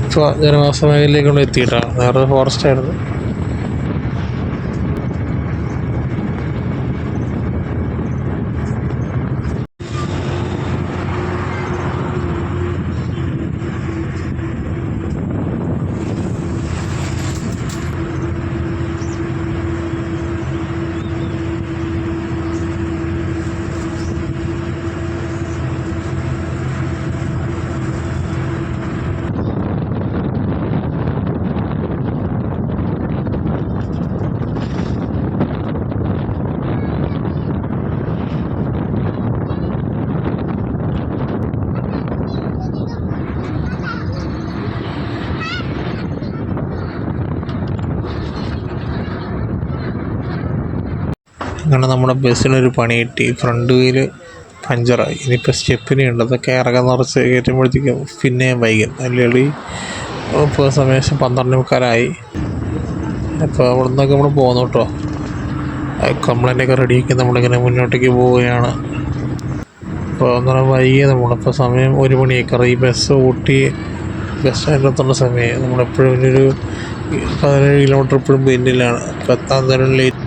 ഇപ്പോൾ ജനവാസ മേഖലയിലേക്കുള്ള എത്തിയിട്ടാണ്, നേരെ ഫോറസ്റ്റ് ആയിരുന്നു. അങ്ങനെ നമ്മുടെ ബസ്സിനൊരു പണി കിട്ടി. ഫ്രണ്ട് വീല് പഞ്ചറായി. ഇനിയിപ്പോൾ സ്റ്റെപ്പിനി ഉണ്ട്, അതൊക്കെ ഇറങ്ങാൻ നിറച്ച് കയറ്റുമ്പോഴത്തേക്കും പിന്നെയും വൈകും. അല്ലെങ്കിൽ ഇപ്പോൾ സമയം 12:45. അപ്പോൾ അവിടെ നിന്നൊക്കെ നമ്മൾ പോകുന്നു കേട്ടോ. കംപ്ലൈൻ്റൊക്കെ റെഡിയാക്കി നമ്മളിങ്ങനെ മുന്നോട്ടേക്ക് പോവുകയാണ്. അപ്പോൾ ഒന്നര വൈകിയ നമ്മളിപ്പോൾ സമയം 1 മണിയേക്കാറ്. ഈ ബസ് ഊട്ടി ബസ് സ്റ്റാൻഡിലെത്തേണ്ട സമയം നമ്മളെപ്പോഴും ഒരു 17 കിലോമീറ്റർ എപ്പോഴും പിന്നിലാണ്. അപ്പോൾ എത്താൻ നേരം ലേറ്റ്.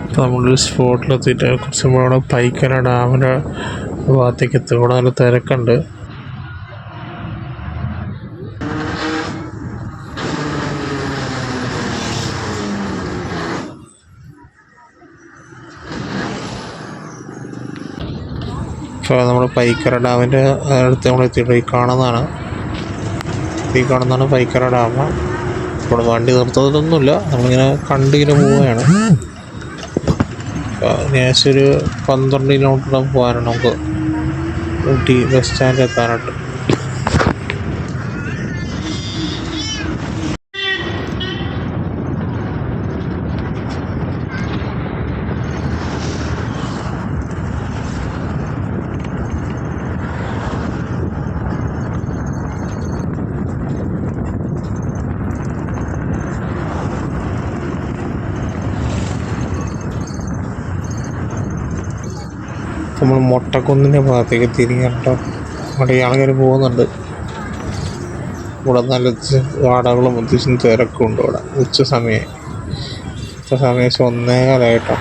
അപ്പോൾ നമ്മളൊരു സ്പോട്ടിലെത്തിയിട്ട് കുറച്ച് മുമ്പ് അവിടെ പൈക്കര ഡാമിൻ്റെ ഭാഗത്തേക്ക് എത്തും. ഇവിടെ നല്ല തിരക്കുണ്ട്. ഇപ്പോൾ നമ്മൾ പൈക്കര ഡാമിൻ്റെ അടുത്ത് നമ്മൾ എത്തിയിട്ട് ഈ കാണുന്നതാണ് പൈക്കര ഡാം. ഇവിടെ വണ്ടി നിർത്തുന്നതൊന്നുമില്ല, നമ്മളിങ്ങനെ കണ്ടിങ്ങനെ പോവുകയാണ്. ഏകദേശം ഒരു 12 കിലോമീറ്റർ പോകാനാണ് നമുക്ക് ഊട്ടി ബസ് സ്റ്റാൻഡിൽ എത്താനായിട്ട്. നമ്മൾ മൊട്ടക്കുന്നിൻ്റെ ഭാഗത്തേക്ക് തിരിഞ്ഞിട്ടോ അവിടെ ആൾക്കാർ പോകുന്നുണ്ട്. ഇവിടെ നല്ല വാടകളും അത്യാവശ്യം തിരക്കുണ്ട്. ഇവിടെ ഉച്ച സമയം 1:15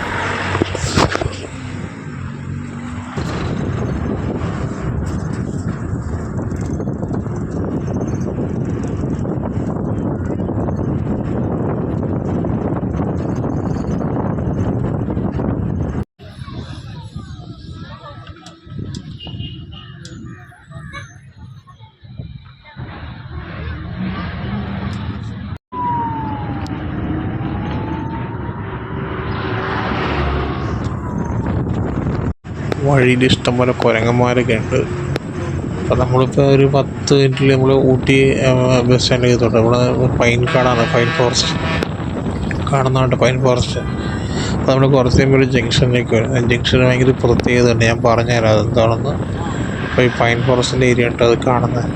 വഴിയിൽ ഇഷ്ടംപോലെ കുരങ്ങന്മാരൊക്കെ ഉണ്ട്. അപ്പോൾ നമ്മളിപ്പോൾ ഒരു 10 മിനിറ്റിൽ നമ്മൾ ഊട്ടി ബസ് സ്റ്റാൻഡിലേക്ക് എത്തുന്നുണ്ട്. ഇവിടെ പൈൻ ഫോറസ്റ്റ് കാണുന്നതാണ്. Pine forest. അപ്പോൾ നമ്മൾ കുറച്ച് കഴിയുമ്പോൾ ഒരു ജംഗ്ഷനിലേക്ക് വരും. ജംഗ്ഷന് ഭയങ്കര പ്രത്യേകത ഉണ്ട്, ഞാൻ പറഞ്ഞുതരാം അതെന്താണെന്ന്. അപ്പോൾ ഈ പൈൻ ഫോറസ്റ്റിൻ്റെ ഏരിയ ഉണ്ട് അത് കാണുന്നത്.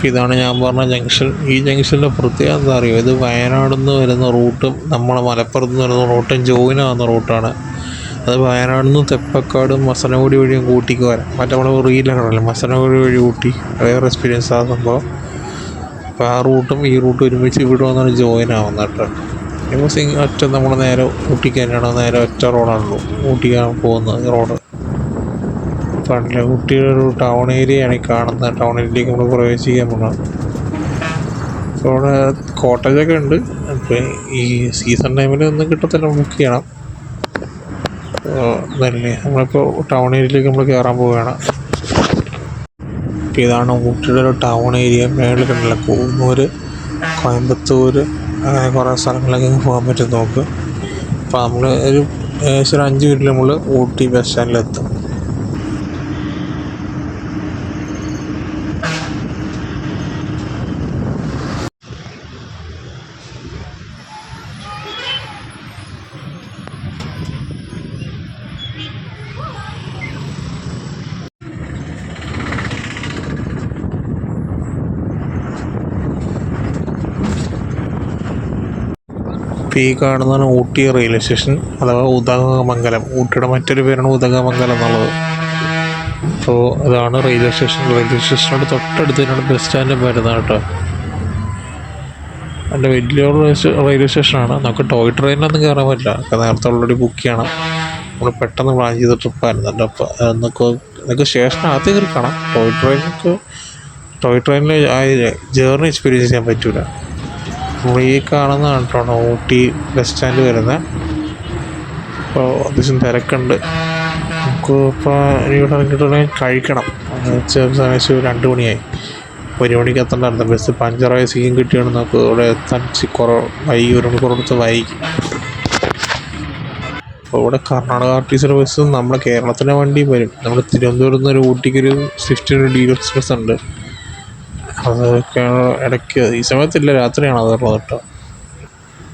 ഇതാണ് ഞാൻ പറഞ്ഞ ജംഗ്ഷൻ. ഈ ജംഗ്ഷൻ്റെ പ്രത്യേകത എന്താ അറിയുമോ? ഇത് വയനാട് നിന്ന് വരുന്ന റൂട്ടും നമ്മളെ മലപ്പുറത്ത് നിന്ന് വരുന്ന റൂട്ടും ജോയിൻ ആകുന്ന റൂട്ടാണ്. അത് വയനാട് നിന്ന് തെപ്പക്കാടും മസനഗുഡി വഴിയും ഊട്ടിക്ക് വരാം. മറ്റേ നമ്മൾ റീലൊക്കെ ഉണ്ടല്ലോ മസനഗുഡി വഴി ഊട്ടി, വേറെ എക്സ്പീരിയൻസ് ആ സംഭവം. അപ്പോൾ ആ റൂട്ടും ഈ റൂട്ടും ഒരുമിച്ച് ഇവിടെ വന്നാണ് ജോയിൻ ആവുന്നത് കേട്ടോ. ഇപ്പോൾ ഒറ്റ നമ്മൾ നേരെ ഊട്ടിക്ക് തന്നെയാണ്, നേരെ ഒറ്റ റോഡാണല്ലോ ഊട്ടിക്കാണ് പോകുന്നത് റോഡ്. ഫ്രണ്ടിലെ ഊട്ടിയുടെ ഒരു ടൗൺ ഏരിയയാണ് ഈ കാണുന്നത്. ടൗൺ ഏരിയയിലേക്ക് നമ്മൾ പ്രവേശിക്കാൻ പോകണം. അപ്പോൾ അവിടെ കോട്ടേജൊക്കെ ഉണ്ട്. അപ്പോൾ ഈ സീസൺ ടൈമിൽ ഒന്നും കിട്ടത്തില്ല, ബുക്ക് ചെയ്യണം. അതല്ലേ നമ്മളിപ്പോൾ ടൗൺ ഏരിയയിലേക്ക് നമ്മൾ കയറാൻ പോവുകയാണ്. അപ്പോൾ ഇതാണ് ഊട്ടിയുടെ ഒരു ടൗൺ ഏരിയ. മേളിൽ കണ്ടില്ല കൂന്നൂർ, കോയമ്പത്തൂർ, അങ്ങനെ കുറേ സ്ഥലങ്ങളിലേക്ക് പോകാൻ പറ്റും നമുക്ക്. അപ്പോൾ നമ്മൾ ഏകദേശം ഒരു 5 മിനിറ്റിൽ നമ്മൾ ഊട്ടി ബസ് സ്റ്റാൻഡിലെത്തും. ഇപ്പോൾ ഈ കാണുന്നതാണ് ഊട്ടി റെയിൽവേ സ്റ്റേഷൻ, അഥവാ ഉദകമംഗലം. ഊട്ടിയുടെ മറ്റൊരു പേരാണ് ഉദകമംഗലം എന്നുള്ളത്. അപ്പോൾ അതാണ് റെയിൽവേ സ്റ്റേഷൻ. റെയിൽവേ സ്റ്റേഷനോട് തൊട്ടടുത്ത് തന്നെയാണ് ബസ് സ്റ്റാൻഡ് വരുന്നത് കേട്ടോ. നല്ല വലിയൊരു റെയിൽവേ സ്റ്റേഷനാണ്. നമുക്ക് ടോയ് ട്രെയിനിലൊന്നും കയറാൻ പറ്റില്ല, ഒക്കെ നേരത്തെ ഓൾറെഡി ബുക്ക് ചെയ്യണം. നമ്മൾ പെട്ടെന്ന് പ്ലാൻ ചെയ്ത ട്രിപ്പായിരുന്നു. അപ്പോൾ നമുക്ക് സ്റ്റേഷനകത്ത് കയറി കാണാം. ടോയ് ട്രെയിനിൽ ആ ജേർണി എക്സ്പീരിയൻസ് ചെയ്യാൻ പറ്റില്ല. നമ്മൾ ഈ കാണുന്നതാണ് കേട്ടോ ഊട്ടി ബസ് സ്റ്റാൻഡ് വരുന്നത്. അപ്പോൾ അത്യാവശ്യം തിരക്കുണ്ട്. നമുക്ക് ഇപ്പോൾ ഇവിടെ ഇറങ്ങിയിട്ടുണ്ടെങ്കിൽ കഴിക്കണം. ഏകദേശം 2 മണിയായി. 1 മണിക്ക് എത്തേണ്ടായിരുന്നു. ബസ് പഞ്ചറായ സീൻ കിട്ടിയാണ് നമുക്ക് ഇവിടെ എത്താൻ വൈകി 1 മണിക്കൂർ അടുത്ത് വൈകി. അപ്പോൾ ഇവിടെ കർണാടക ആർട്ടിസർ ബസ്സും നമ്മുടെ കേരളത്തിലെ വണ്ടിയും വരും. നമ്മുടെ തിരുവനന്തപുരത്ത് നിന്ന് ഒരു ഊട്ടിക്കൊരു സ്വിഫ്റ്റ് ഡീലക്സ് ബസ് ഉണ്ട്. അതൊക്കെയാണ് ഇടയ്ക്ക്, ഈ സമയത്തില്ല, രാത്രിയാണ് അതുള്ളത് കേട്ടോ.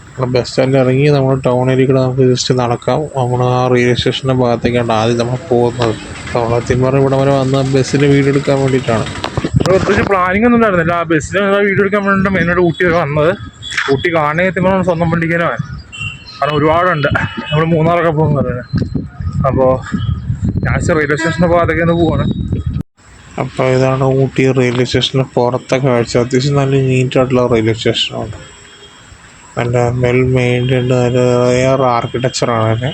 നമ്മുടെ ബസ് സ്റ്റാൻഡിൽ ഇറങ്ങി നമ്മൾ ടൗണിലേക്ക് നമുക്ക് ജസ്റ്റ് നടക്കാം. നമ്മൾ ആ റെയിൽവേ സ്റ്റേഷൻ്റെ ഭാഗത്തേക്കാണ് ആദ്യം നമ്മൾ പോകുന്നത്. സത്യം പറഞ്ഞാൽ ഇവിടെ വരെ വന്ന ബസ്സിൽ വീഡിയോ എടുക്കാൻ വേണ്ടിയിട്ടാണ്. പ്രത്യേകിച്ച് പ്ലാനിങ് ഒന്നും ഉണ്ടായിരുന്നില്ല. ആ ബസ്സിൽ വീഡിയോ എടുക്കാൻ വേണ്ടിയിട്ട് മെയിനായിട്ട് ഊട്ടിയൊക്കെ വന്നത്. ഊട്ടി കാണുകയും എത്തുമ്പോൾ സ്വന്തം വണ്ടിക്കാനോ, കാരണം ഒരുപാടുണ്ട്. നമ്മൾ മൂന്നാറൊക്കെ പോകുന്നത്. അപ്പോൾ ഞാൻ റെയിൽവേ സ്റ്റേഷൻ്റെ ഭാഗത്തേക്ക് ഒന്ന് പോവാണ്. അപ്പോൾ ഇതാണ് ഊട്ടി റെയിൽവേ സ്റ്റേഷൻ്റെ പുറത്തെ കാഴ്ച. അത്യാവശ്യം നല്ല നീറ്റായിട്ടുള്ള റെയിൽവേ സ്റ്റേഷനാണ്. നല്ല വെൽ മെയിൻറ്റൈൻഡ്, നല്ല വേറെ ആർക്കിടെക്ചറാണ് അതിന്.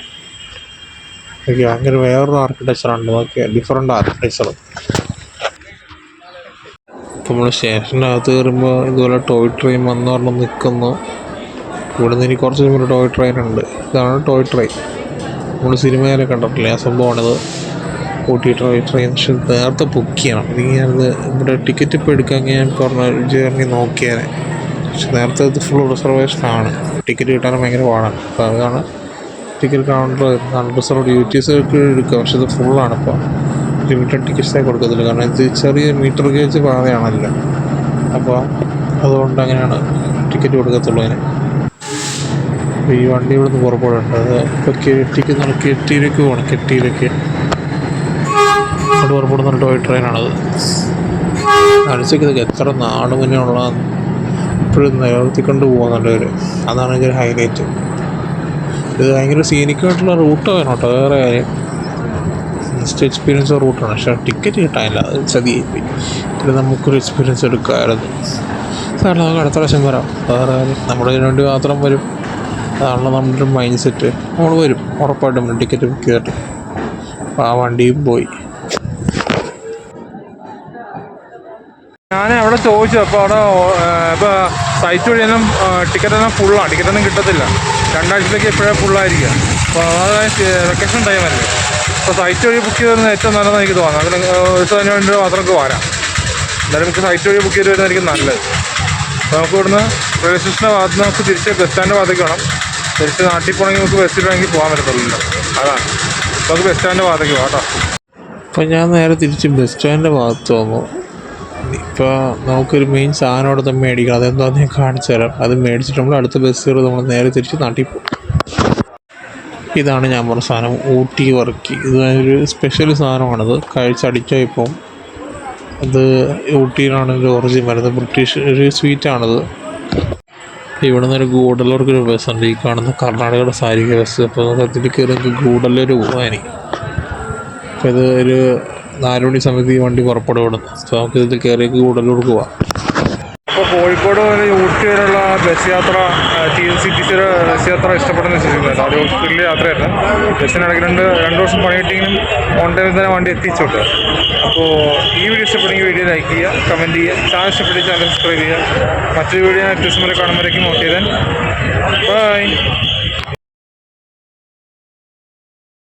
ഓക്കെ, അങ്ങനെ വേറൊരു ആർക്കിടെക്ചറാണ്. Okay, different architecture. ഇപ്പോൾ നമ്മൾ സ്റ്റേഷനകത്ത് കയറുമ്പോൾ ഇതുപോലെ ടോയ് ട്രെയിൻ വന്ന് പറഞ്ഞ് നിൽക്കുന്നു. ഇവിടെ നിന്ന് എനിക്ക് കുറച്ച് മുമ്പ് ടോയ് ട്രെയിൻ ഉണ്ട്. ഇതാണ് ടോയ് ട്രെയിൻ. നമ്മൾ സിനിമയിലൊക്കെ കണ്ടിട്ടില്ലേ ആ സംഭവമാണിത്, ഊട്ടി ടോയ് ട്രെയിൻ. പക്ഷെ നേരത്തെ ബുക്ക് ചെയ്യണം. ഇല്ലെങ്കിൽ ഞാനത് ഇവിടെ ടിക്കറ്റ് ഇപ്പോൾ എടുക്കാൻ ഞാൻ പറഞ്ഞ ജേർണി നോക്കിയാൽ. പക്ഷെ നേരത്തെ ഇത് ഫുൾ റിസർവേഷനാണ്. ടിക്കറ്റ് കിട്ടാനും ഭയങ്കര പാടാണ്. അപ്പോൾ അതാണ് ടിക്കറ്റ് കൗണ്ടർ അൺറിസർവ്ഡ് യൂറ്റീസൊക്കെ എടുക്കുക. പക്ഷെ ഇത് ഫുള്ളാണ്. ഇപ്പോൾ ലിമിറ്റഡ് ടിക്കറ്റ്സായി കൊടുക്കത്തില്ല. കാരണം ഇത് ചെറിയ മീറ്റർ ഗേജ് പാതയാണല്ലോ. അപ്പോൾ അതുകൊണ്ട് അങ്ങനെയാണ് ടിക്കറ്റ് കൊടുക്കത്തുള്ളൂ അതിന്. ഈ വണ്ടി ഇവിടെ നിന്ന് പുറപ്പെടുന്നുണ്ട്. അത് ഇപ്പോൾ കെട്ടിയിലേക്ക് പോകണം. കെട്ടിയിലേക്ക് അങ്ങോട്ട് പുറപ്പെടുന്ന ടോയ് ട്രെയിനാണത്. മനസ്സിലേക്ക് എത്ര നാട് മുന്നേ ഉള്ളതാണ് ഇപ്പോഴും നിലനിർത്തിക്കൊണ്ട് പോകുന്നുണ്ട് അവർ. അതാണ് ഇതിൻ്റെ ഹൈലൈറ്റ്. ഇത് ഭയങ്കര സീനിക്കായിട്ടുള്ള റൂട്ടാണ് കേട്ടോ. വേറെ കാര്യം ജസ്റ്റ് എക്സ്പീരിയൻസ് റൂട്ടാണ്. പക്ഷേ ടിക്കറ്റ് കിട്ടാനില്ല, അത് ചതിയായിപ്പോയി. ഇത് നമുക്കൊരു എക്സ്പീരിയൻസ് എടുക്കാമായിരുന്നു. സാറിന് നമുക്ക് അടുത്ത പ്രാവശ്യം വരാം. വേറെ കാര്യം നമ്മുടെ ഇതിനു വേണ്ടി മാത്രം വരും. അതാണല്ലോ നമ്മുടെ ഒരു മൈൻഡ് സെറ്റ്. നമ്മൾ വരും ഉറപ്പായിട്ടും നമ്മൾ ടിക്കറ്റ് ബുക്ക് ചെയ്തിട്ട്. അപ്പോൾ ആ വണ്ടിയും പോയി. ഞാൻ അവിടെ ചോദിച്ചു. അപ്പോൾ അവിടെ ഇപ്പോൾ സൈറ്റ് വഴിയൊന്നും ടിക്കറ്റൊന്നും ഫുള്ളാണ്. ടിക്കറ്റൊന്നും കിട്ടത്തില്ല. 2 ആഴ്ചത്തേക്ക് എപ്പോഴും ഫുള്ളായിരിക്കുക. അപ്പോൾ അതായത് വെക്കേഷൻ ടൈമല്ലേ. അപ്പോൾ സൈറ്റ് വഴി ബുക്ക് ചെയ്ത് ഏറ്റവും നല്ലതെന്ന് എനിക്ക് തോന്നുന്നു. അതിന് അതിന് വേണ്ടി മാത്രം നമുക്ക് വരാം. എന്തായാലും നമുക്ക് സൈറ്റ് വഴി ബുക്ക് ചെയ്ത് വരുന്നതായിരിക്കും നല്ലത്. അപ്പോൾ നമുക്ക് ഇവിടുന്ന് റെയിൽവേ സ്റ്റേഷൻ്റെ ഭാഗത്ത് നമുക്ക് തിരിച്ച് ബസ് സ്റ്റാൻഡിൻ്റെ ഭാഗത്തേക്ക് വേണം. തിരിച്ച് നാട്ടിൽ പോകണമെങ്കിൽ നമുക്ക് ബസ്സിൽ വേണമെങ്കിൽ പോകാൻ പറ്റത്തുള്ളൂ. അതാണ്. അപ്പോൾ നമുക്ക് ബസ് സ്റ്റാൻഡിൻ്റെ ഭാഗത്തേക്ക് പോകാം കേട്ടോ. അപ്പോൾ ഞാൻ നേരെ തിരിച്ച് ബസ് സ്റ്റാൻഡിൻ്റെ ഭാഗത്ത് വന്നു. ഇപ്പോൾ നമുക്കൊരു മെയിൻ സാധനം അവിടെ തന്നെ മേടിക്കണം. അതെന്താണെന്ന് ഞാൻ കാണിച്ചു തരാം. അത് മേടിച്ചിട്ട് നമ്മൾ അടുത്ത ബസ് കയറി നമ്മൾ നേരെ തിരിച്ച് നാട്ടിൽ പോകും. ഇതാണ് ഞാൻ പറഞ്ഞ സാധനം, ഊട്ടി വർക്കി. ഇതൊരു സ്പെഷ്യൽ സാധനമാണിത്. കഴിച്ചടിച്ചാൽ ഇപ്പം ഇത് ഊട്ടിയിലാണ് ഇതിൻ്റെ ഒറിജിൻ വരുന്നത്. ബ്രിട്ടീഷ് ഒരു സ്വീറ്റാണിത്. ഇവിടെ നിന്നൊരു ഗൂഡല്ലൂർക്കൊരു ബസ്സുണ്ട്. ഈ കാണുന്ന കർണാടകയുടെ സാരിക ബസ്. അപ്പോൾ അതിൽ കയറി ഗൂഡല്ലൂർ പോകാൻ. അപ്പോൾ ഇത് ഒരു 4 മണി സമയത്ത് ഈ വണ്ടി പുറപ്പെടും ഇവിടുന്ന്. അപ്പോൾ നമുക്ക് ഇതിൽ കയറി ഗൂഡല്ലൂർക്ക് പോവാം. അപ്പോൾ കോഴിക്കോട് വരെ ഊട്ടി വരെയുള്ള ബസ് യാത്ര, TNCTCയുടെ ബസ് യാത്ര ഇഷ്ടപ്പെടുന്ന വിശ്വസിക്കുന്നത്. അത് വലിയ യാത്രയല്ല. ബസ്സിനിടയ്ക്ക് 2 വർഷം പണിയിട്ടെങ്കിലും ഓൺ ടൈമിൽ തന്നെ വണ്ടി എത്തിച്ചോട്ടെ. അപ്പോൾ ഈ വീഡിയോ ഇഷ്ടപ്പെടുമെങ്കിൽ വീഡിയോ ലൈക്ക് ചെയ്യുക, കമൻറ്റ് ചെയ്യുക, ചാനൽ ഇഷ്ടപ്പെടുക ചാനൽ സബ്സ്ക്രൈബ് ചെയ്യുക. മറ്റൊരു വീഡിയോ വ്യത്യസ്തം വരെ കാണുമ്പോഴേക്കും ഓക്കെ ദെൻ ബൈ.